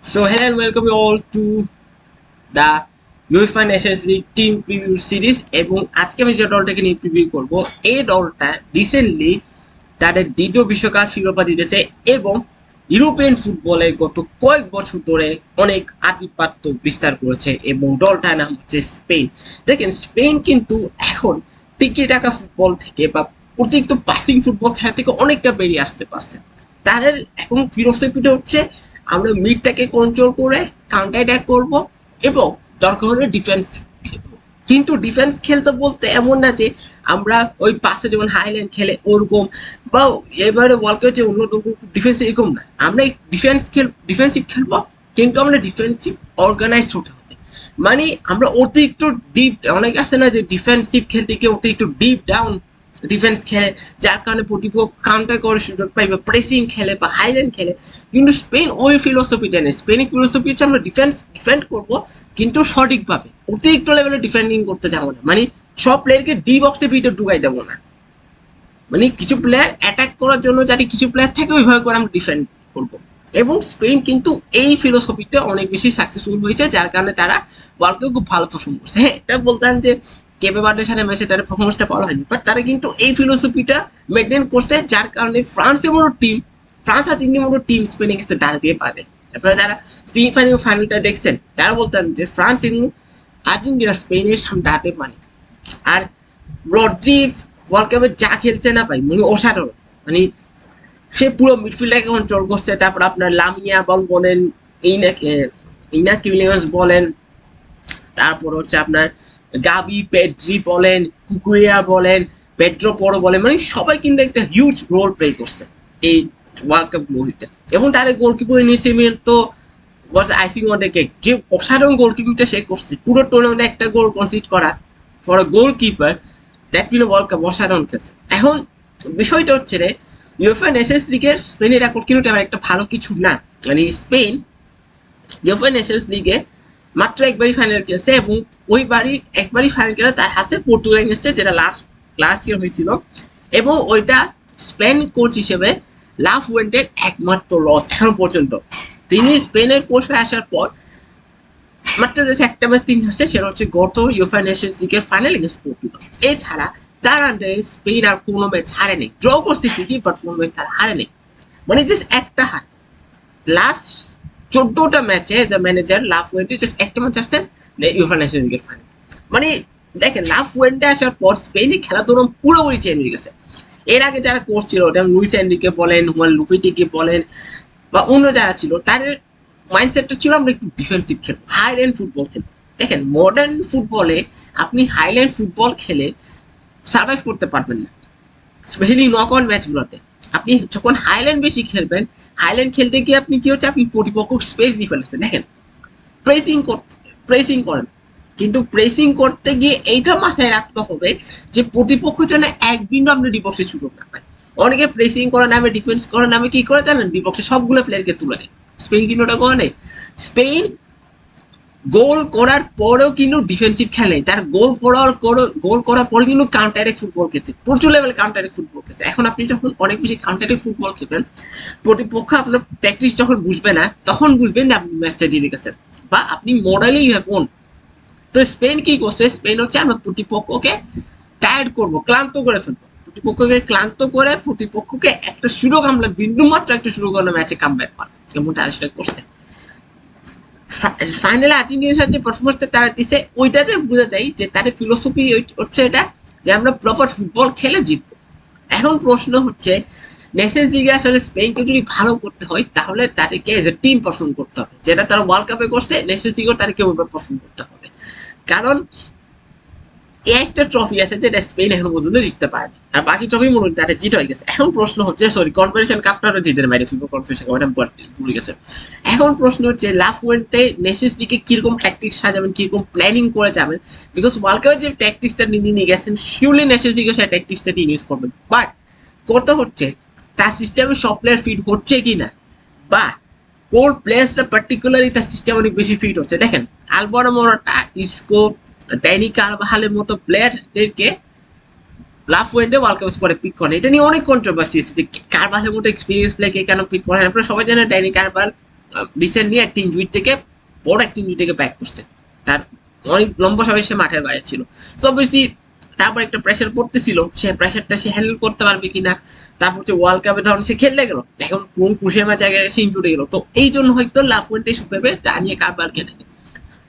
So hello and welcome you all to the UEFA Nations League team preview series এবং আজকে আমি যে দলটাকে নিয়ে প্রিভিউ করব এই দলটা রিসেন্টলি তাদের দ্বিতীয় বিশ্বকাপ শিরোপা জিতেছে এবং ইউরোপিয়ান ফুটবলে গত কয়েক বছর ধরে অনেক আধিপত্য বিস্তার করেছে এবং দলটার নাম হচ্ছে স্পেন। দেখেন স্পেন কিন্তু এখন টিকি টাকা ফুটবল থেকে বা অতিরিক্ত পাসিং ফুটবল খেলা থেকে অনেকটা বেরিয়ে আসতে পারছে। তাদের এখন ফিলোসফিটা হচ্ছে আমরা মিডটাকে কন্ট্রোল করে কাউন্টার অ্যাটাক করব এবং দরকার হলে ডিফেন্স খেলবো। কিন্তু ডিফেন্স খেলতে বলতে এমন না যে আমরা ওই পাশে যেমন হাইল্যান্ড খেলে ওরকম বা এবারে ওয়ার্ল্ড কাপে যে অন্যতম ডিফেন্স এরকম না। আমরা ডিফেন্সিভ খেলবো কিন্তু আমরা ডিফেন্সিভ অর্গানাইজড হতে হবে। মানে আমরা অতিরিক্ত ডিপ, অনেক আছে না যে ডিফেন্সিভ খেলতে গিয়ে অতিরিক্ত ডিপ ডাউন ডিফেন্স খেলে যার কারণে প্রতিপক্ষ কাউন্টার করার সুযোগ পাই বা প্রেসিং খেলে বা হাইল্যান্ড খেলে। কিন্তু স্পেন ওই ফিলোসফিটা নেই। স্পেনের ফিলোসফি হচ্ছে আমরা ডিফেন্ড করবো কিন্তু সঠিকভাবে, অতিরিক্ত লেভেলে ডিফেন্ডিং করতে যাবো না। মানে সব প্লেয়ারকে ডি বক্সের ভিতরে ঢুকাই দেবো না। মানে কিছু প্লেয়ার অ্যাটাক করার জন্য যাতে কিছু প্লেয়ার থাকে ওইভাবে করে আমরা ডিফেন্ড করবো। এবং স্পেন কিন্তু এই ফিলোসফিটা অনেক বেশি সাকসেসফুল হয়েছে যার কারণে তারা ওয়ার্ল্ড কাপে খুব ভালো পারফর্ম করছে। হ্যাঁ, এটা বলতেন যে কেপে বার্ডের সাথে ম্যাচে তাদের পারফরমেন্সটা ভালো হয়নি, বাট তারা কিন্তু এই ফিলোসফিটা মেনটেন করছে যার কারণে ফ্রান্স আর তিনটি মতো টিম স্পেনে কিছু দাঁড় দিয়ে পারে। আপনারা যারা সেমিফাইনাল ফাইনালটা দেখছেন তারা বলতেন যে ফ্রান্স এবং আর্জেন্টিনা স্পেনের সামনে দাঁড়াতে পারে। আর রড্রি ওয়ার্ল্ড কাপে যা খেলছে না ভাই, মানে অসাধারণ। মানে সে পুরো মিডফিল্ডটাকে কন্ট্রোল করছে। তারপর আপনার লামিয়া বল বলেন, ইনাকি উইলিয়ামস বলেন, তারপর হচ্ছে আপনার গাবি পেড্রি বলেন, কুকুরিয়া বলেন, পেড্রো পরো বলেন, মানে সবাই কিন্তু একটা হিউজ রোল প্লে করছে এই ওয়ার্ল্ড কাপ গুলোতে। এবং তার গোলকিপার ইনিসিমিয়েন তো was icing on the cake. যে অসাধারণ গোলকিপিংটা সে করছে, পুরো টুর্নামেন্টে একটা গোল কনসিড করা for a goalkeeper, that mean world cup অসাধারণ খেলছে। এখন বিষয়টা হচ্ছে রে, ইউএফএ নেশনস লিগের স্পেনের রেকর্ড কিন্তু তেমন একটা ভালো কিছু না। মানে স্পেন ইউএফএ নেশনস লিগে মাত্র একবারই ফাইনাল খেলছে এবং একবারই ফাইনাল খেলে তার হাতে পর্তুগাল এসছে, যেটা লাস্ট ইয়ার হয়েছিল। এবং ওইটা স্পেন কোচ হিসেবে লা ফুয়েন্টের একমাত্র লস এখন পর্যন্ত। তিনি স্পেনের কোচ হয়ে আসার পর মাত্র যে একটা ম্যাচ তিনি হাসছে সেটা হচ্ছে গত ইউএফএ নেশনস লিগের ফাইনাল এগেন্স্ট পর্তুগাল। এছাড়া তার আন্ডারে স্পেন আর কোনো ম্যাচ হারেনি, ড্র করছে ঠিকই বাট কোনো ম্যাচ তারা হারেনি। মানে জাস্ট একটা হার। লাস্ট 14টা ম্যাচে এজ এ ম্যানেজার লা ফুয়েন্টে জাস্ট একটা ম্যাচ আসছেন ইউএফএ নেশনস লিগের ফাইনাল। মানে দেখেন লা ফুয়েন্টে আসার পর স্পেনের খেলাধুলা পুরোপুরি চেঞ্জ হয়ে গেছে। এর আগে যারা কোচ ছিল যেমন লুইস এনরিকে বলেন, হুয়ান লুপিটিকে বলেন বা অন্য যারা ছিল, তাদের মাইন্ডসেটটা ছিল আমরা একটু ডিফেন্সিভ খেলবো, হাইল্যান্ড ফুটবল খেলবো। দেখেন মডার্ন ফুটবলে আপনি হাইল্যান্ড ফুটবল খেলে সার্ভাইভ করতে পারবেন না, স্পেশালি নক আউট ম্যাচগুলোতে। আপনি যখন হাইল্যান্ড বেশি খেলবেন, হাইল্যান্ড খেলতে গিয়ে আপনি কি হচ্ছে, আপনি প্রতিপক্ষ স্পেস দিয়ে ফেলেছেন। দেখেন প্রেসিং করেন, কিন্তু প্রেসিং করতে গিয়ে এইটা মাথায় রাখতে হবে যে প্রতিপক্ষ যেন এক বিন্দু আপনি ডিবক্সের সুযোগ না পায়। অনেকে প্রেসিং করার নামে, ডিফেন্স করার নামে কি করে জানেন, ডিবক্সে সবগুলো প্লেয়ারকে তুলে নেয়। স্পেন কিন্তু ওটা করে নেই। স্পেন গোল করার পরেও কিন্তু ডিফেন্সিভ খেলে। তার গোল করার পরে কিন্তু কাউন্টার অ্যাটাক ফুটবল খেলছে, প্রচুর লেভেল কাউন্টার অ্যাটাক ফুটবল খেলছে। এখন আপনি যখন অনেক বেশি কাউন্টার অ্যাটাক ফুটবল খেলবেন, প্রতিপক্ষ আপনার ট্যাকটিক্স যখন বুঝবে না তখন বুঝবেন যে আপনি ম্যাচটা জিতে গেছেন বা আপনি মডেলেই হ্যাপন। তো স্পেন কি করছে, স্পেন হচ্ছে আমরা প্রতিপক্ষকে টায়ার্ড করবো, ক্লান্ত করে ফেলবো। প্রতিপক্ষকে ক্লান্ত করে প্রতিপক্ষকে একটা সুযোগ, আমরা বিন্দু মাত্র একটা সুযোগ আমরা ম্যাচে কাম ব্যাক করা, এবং তারা সেটা করছে। ফাইনালে আর্জেন্টিনার সাথে পারফরমেন্সটা তারা দিচ্ছে, ওইটাতে বোঝা যায় যে তাদের ফিলোসফি হচ্ছে এটা যে আমরা প্রপার ফুটবল খেলে জিতবো। এখন প্রশ্ন হচ্ছে নেশনস লিগে আসলে স্পেনকে যদি ভালো করতে হয় তাহলে তাদেরকে এজ এ টিম পারফর্ম করতে হবে, যেটা তারা ওয়ার্ল্ড কাপে করছে। নেশনস লিগেও তাদেরকে ওইভাবে পারফর্ম করতে হবে, কারণ একটা ট্রফি আছে যেটা স্পেন এখন পর্যন্ত জিততে পারেনি, আর বাকি ট্রফি মনে তাদের জিত হয়ে গেছে। এখন প্রশ্ন হচ্ছে, সরি কনফেডারেশন কাপটারও জিতে বাইরে, ফিফা কনফেডারেশন কাপ এটা ভুলে গেছে। এখন প্রশ্ন হচ্ছে লা ফুয়েন্টে নেশনস লিগে কিরকম ট্যাকটিক্স সাজাবেন, কিরকম প্ল্যানিং করে যাবেন। বিকজ ওয়ার্ল্ড কাপে যে ট্যাকটিক্সটা নিয়ে গেছেন, শিওরলি নেশনস লিগে সেই ট্যাকটিক্সটা ইউজ করবেন। বাট করতে হচ্ছে তার সিস্টেমে সব প্লেয়ার ফিট হচ্ছে কিনা, বা কোর প্লেয়ার্সটা পার্টিকুলারলি তার সিস্টেম অনেক বেশি ফিট হচ্ছে। দেখেন আলবারো মোরাটা, ইসকো, ড্যানি কারভালের মতো প্লেয়ারদেরকে লা ফুয়েন্টে ওয়ার্ল্ড কাপ স্কোয়াডে পিক করেন। এটা নিয়ে অনেক কন্ট্রোভার্সি আছে যে কারভালের মতো এক্সপিরিয়েন্স প্লেয়ারকে কেন পিক করেন। আপনারা সবাই জানেন ড্যানি কারভাল রিসেন্টলি একটা ইনজুরি থেকে বড় একটা ইনজুরি থেকে ব্যাক করছে, তার অনেক লম্বা সময় সে মাঠের বাইরে ছিল। সো অবভিয়াসলি তারপর একটা প্রেশার পড়তেছিল, সে প্রেশারটা সে হ্যান্ডেল করতে পারবে কিনা। তারপর হচ্ছে ওয়ার্ল্ড কাপে ধরুন সে খেলতে গেল, এখন কোন কুশিয়ামা জায়গায় সে ইনজুরি গেল, তো এই জন্য হয়তো লাফুয়েন্টে সুপেপে টানিয়ে কারবার কেনে।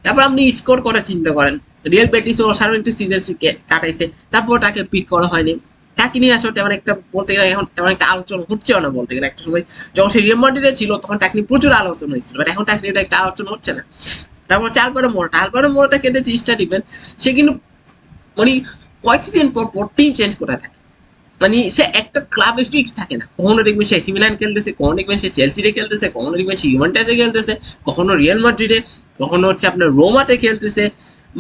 তারপর আপনি স্কোর করার চিন্তা করেন, রিয়াল বেটিস ও সারা একটা সিজন কাটাইছে, তারপর তাকে পিক করা হয়নি। তাকে নিয়ে আসলে তেমন একটা বলতে গেলে এখন তেমন একটা আলোচনা হচ্ছে না বলতে গেলে। একটা সময় যখন সে রিয়াল মাদ্রিদে ছিল তখন তাকে নিয়ে প্রচুর আলোচনা হয়েছিল, বাট এখন তাকে নিয়ে একটা আলোচনা হচ্ছে না। তারপর আলভারো মোরাটা কেটেছে স্টার, সে কিন্তু মানে কয়েকদিন পর পর টিম চেঞ্জ করে থাকে, মানে সে একটা ক্লাবে ফিক্স থাকে না। কখনো দেখবেন সে এসি মিলান খেলতেছে, কখনো দেখবেন সে চেলসিতে খেলতেছে, কখনো দেখবেন সে ইউভেন্টাসে খেলতেছে, কখনো রিয়াল মাদ্রিদে, কখনো হচ্ছে আপনার রোমাতে খেলতেছে।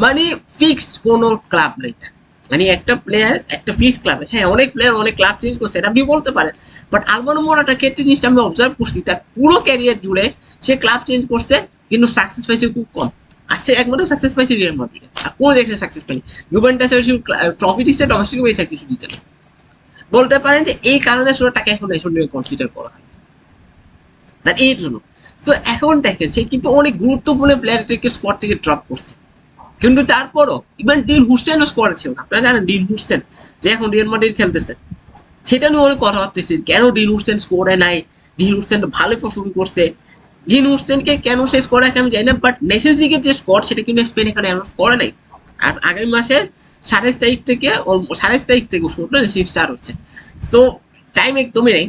মানে ফিক্সড কোনো ক্লাব নেই তার। মানে একটা প্লেয়ার একটা ফিক্স ক্লাবে, হ্যাঁ অনেক প্লেয়ার অনেক ক্লাব চেঞ্জ করছে এটা আপনি বলতে পারেন, বাট আলভারো মোরাটার ক্ষেত্রে জিনিসটা আমি অবজার্ভ করছি, তার পুরো ক্যারিয়ার জুড়ে সে ক্লাব চেঞ্জ করছে কিন্তু সাকসেস পাইছে খুব কম। আর সে একমাত্র সাকসেস পাইছে রিয়াল মাদ্রিদে, আর কোনো দেশে সাকসেস পাইনি। ইউভেন্টাসের ট্রফি দিচ্ছে, ডোমেস্টিক পয়সা কিছু দিতে না। বলতে পারেন যে এই কারণে আসলে তাকে এখন এসব নিয়ে কনসিডার করা হয়, তার এই জন্য। সো এখন দেখেন সে কিন্তু অনেক গুরুত্বপূর্ণ প্লেয়ারটিকে স্কোয়াড থেকে ড্রপ করছে, কিন্তু তারপরও ইভেন ডিন হুসেনও স্কোয়াডে ছিল না। আপনারা জানেন ডিন হুসেন যে এখন রিয়াল মাদ্রিদ খেলতেছে, সেটা নিয়ে অনেক কথা হচ্ছে কেন ডিন হুসেন স্কোয়াডে নাই। ডিন হুসেন ভালো পারফর্ম করছে, ডিন হুসেনকে কেন সে স্কোয়াডে রাখে আমি জানি না, বাট নেশনস লিগের যে স্কোয়াড সেটা কিন্তু স্পেন এখানে অ্যানাউন্স করে নাই। আর আগামী মাসের 27 তারিখ থেকে স্টার্ট হচ্ছে। সো টাইম একদমই নেই,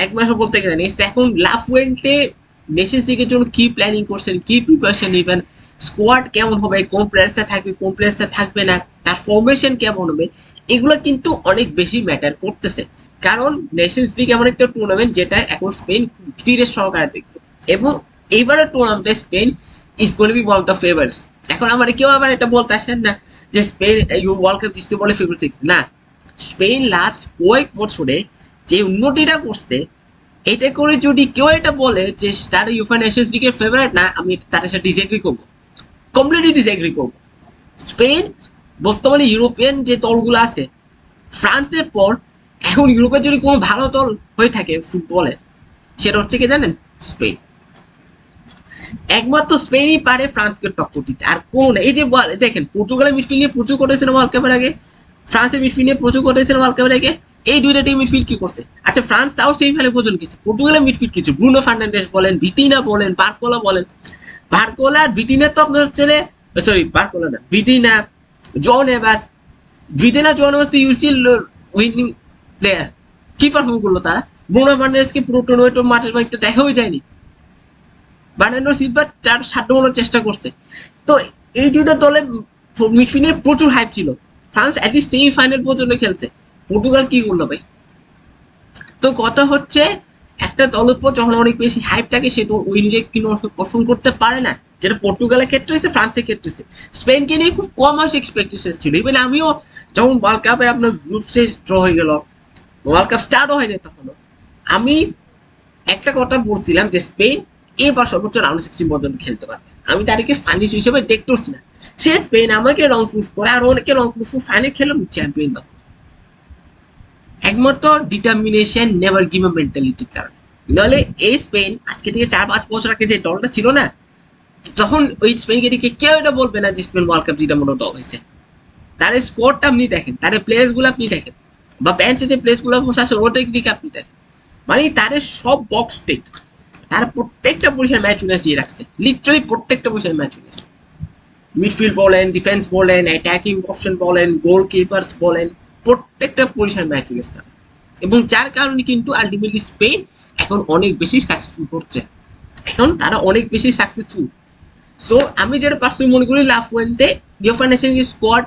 এক মাসও বলতে গেলে নেই। এখন লাফুয়েন্টে নেশনস লিগের জন্য কি প্ল্যানিং করছেন, কি প্রিপারেশন নেবেন, স্কোয়াড কেমন হবে, কোন প্লেয়ার্সটা থাকবে কোন প্লেয়ার্সটা থাকবে না, তার ফরমেশন কেমন হবে, এগুলো কিন্তু অনেক বেশি ম্যাটার করতেছে। কারণ নেশনস লিগ এমন একটা টুর্নামেন্ট যেটা এখন স্পেন সিরিয়াস সহকারে দেখবে, এবং এইবারের টুর্নামেন্টে Spain is going to be one of the favourites. এখন আমার কেউ আবার এটা বলতে আসেন না যে স্পেন ওয়ার্ল্ড কাপ জিততে বলে ফেভারিট, না। স্পেন লাস্ট কয়েক বছরে যে উন্নতিটা করছে, এটা করে যদি কেউ এটা বলে যে তারা ইউফা নেশনস লিগের ফেভারিট না, আমি তার সাথে ডিসএগ্রি করবো, কমপ্লিটলি ডিসএগ্রি করবো। স্পেন বর্তমানে ইউরোপিয়ান যে দলগুলো আছে, ফ্রান্সের পর এখন ইউরোপের যদি কোনো ভালো দল হয়ে থাকে ফুটবলে, সেটা হচ্ছে কি জানেন? স্পেন। একমাত্র স্পেনই পারে ফ্রান্সকে টক্কর দিতে, আর কোন এই যে দেখেন পর্তুগালের মিডফিল্ড নিয়ে প্রচুর করেছিল ওয়ার্ল্ড কাপের আগে, ফ্রান্সের মিডফিল্ড নিয়ে প্রচুর করেছিল ওয়ার্ল্ড কাপের আগে। এই দুইটা টিম মিডফিল্ড কি করছে? আচ্ছা ফ্রান্স তাও সেমিফাইনালে পর্যন্ত গেছে, পর্তুগালের মিডফিল্ড কিছু ব্রুনো ফার্নান্ডেস বলেন, ভিতিনা বলেন, বারকোলা বলেন। বারকোলা আর ভিতিনা তো আপনার হচ্ছে, সরি বারকোলা না, ভিতিনা, জন এভাস। ভিতিনা জন এভাস তো ইউসিএল উইনিং প্লেয়ার, কি পারফর্ম করলো তারা? ব্রুনো ফার্নান্ডেসকে পুরো টুর্নামেন্ট মাঠের বাইরে দেখাও যায়নি, বার্নার্ডো সিলভা তার সাধ্যমতো চেষ্টা করছে। তো এই দুটো দলে মিডফিল্ডে প্রচুর হাইপ ছিল, ফ্রান্স অ্যাটলিস্ট সেমিফাইনাল পর্যন্ত খেলছে, পর্তুগাল কি করলো ভাই? তো কথা হচ্ছে একটা দলের উপর যখন অনেক বেশি হাইপ থাকে সে তো ওই নিজে কিন্তু পারফর্ম করতে পারে না, যেটা পর্তুগালের ক্ষেত্রে হয়েছে, ফ্রান্সের ক্ষেত্রে হয়েছে। স্পেনকে নিয়ে খুব কম মাস এক্সপেকটেশন ছিল, ইভেন আমিও যখন ওয়ার্ল্ড কাপে আপনার গ্রুপ স্টেজ ড্র হয়ে গেল, ওয়ার্ল্ড কাপ স্টার্টও হয়নি তখনও, আমি একটা কথা বলছিলাম যে স্পেন এবার সর্বোচ্চ রাউন্ড 16 পর্যন্ত খেলতে পারবে। আমি তাদেরকে ফাইনাল হিসেবে দেখতেছি না, সে স্পেন আমাকে রং প্রুফ করে আর অনেকে রং প্রুফ ফাইনাল খেলে চ্যাম্পিয়ন দাও। একমাত্র ডিটারমিনেশন, নেভার গিভ আপ মেন্টালিটির কারণে। নাহলে এই স্পেন আজকে থেকে 4-5 বছর আগে যে দলটা ছিল না, তখন ওই স্পেনকে দিকে কেউ এটা বলবে না যে স্পেন ওয়ার্ল্ড কাপ জিতা মতো দল হয়েছে। তার স্কোরটা আপনি দেখেন, তার প্লেয়ার্স গুলো আপনি দেখেন, বা বেঞ্চে যে প্লেস গুলো বসে আছে ওদের দিকে আপনি দেখেন, মানে তাদের সব বক্স টেক, তারা প্রত্যেকটা পজিশন ম্যাচ উইনার দিয়ে রাখছে, লিটারালি প্রত্যেকটা পজিশন ম্যাচ উইনার। মিডফিল্ড বলেন, ডিফেন্স বলেন, অ্যাটাকিং অপশন বলেন, গোল কিপার্স বলেন, প্রত্যেকটা পজিশন ম্যাচ উইনার তারা। এবং যার কারণে কিন্তু আলটিমেটলি স্পেন এখন অনেক বেশি সাকসেসফুল হচ্ছে, এখন তারা অনেক বেশি সাকসেসফুল। সো আমি যেটা পার্সোনালি মনে করি লাফুয়েন্তে ইউফা নেশনস লিগ স্কোয়াড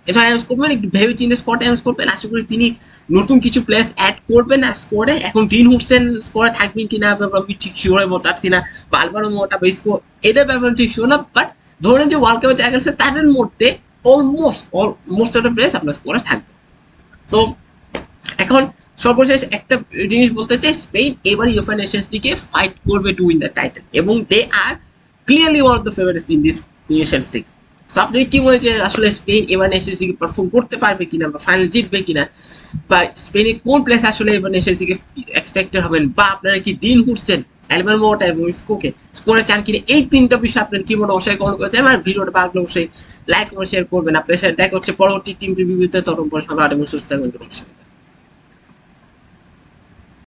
এটা অ্যানাউন্স করবেন, একটু ভেবে চিন্তে স্কোয়াড অ্যানাউন্স করবেন। আশা করি তিনি নতুন কিছু প্লেয়ার্স অ্যাড করবেন না স্কোয়াডে। এখন ডিন হুডসন স্কোয়াডে থাকবেন কিনা আমি ঠিক শিওর বলতে পারছি না, বা আলভারো মোরাটা বা ইসকো এদের ব্যাপারে ঠিক শিওর না, বাট ধরেন যে ওয়ার্ল্ড কাপে জায়গা আছে তাদের মধ্যে অলমোস্ট একটা প্লেয়ার্স আপনার স্কোয়াডে থাকবে। সো এখন সর্বশেষ একটা জিনিস বলতে চাই, স্পেন এবার ইউফা নেশনস লিগে ফাইট করবে টু উইন দ্য টাইটেল, এবং they are clearly one of the favourites in this nations league. So আপনি কি মনে হয় যে আসলে স্পেন এবার নেশনস লিগে পারফর্ম করতে পারবে কিনা, বা ফাইনাল জিতবে কিনা, বা স্পেনে কোন প্লেস আসলে এবার নেশনস লিগে এক্সপেক্টেড হবেন, বা আপনারা কি ডিন হুডসন অ্যালবাম মোটা এবং স্কোরে চান কিনে এই তিনটা বিষয় আপনার কি মনে অবশ্যই কমেন্ট করেছেন। আর ভিডিওটা ভালো লাগলে অবশ্যই লাইক ও শেয়ার করবেন। আপনার সাথে দেখা হচ্ছে পরবর্তী টিম রিভিউতে। তখন পর সবাই সুস্থ থাকবেন।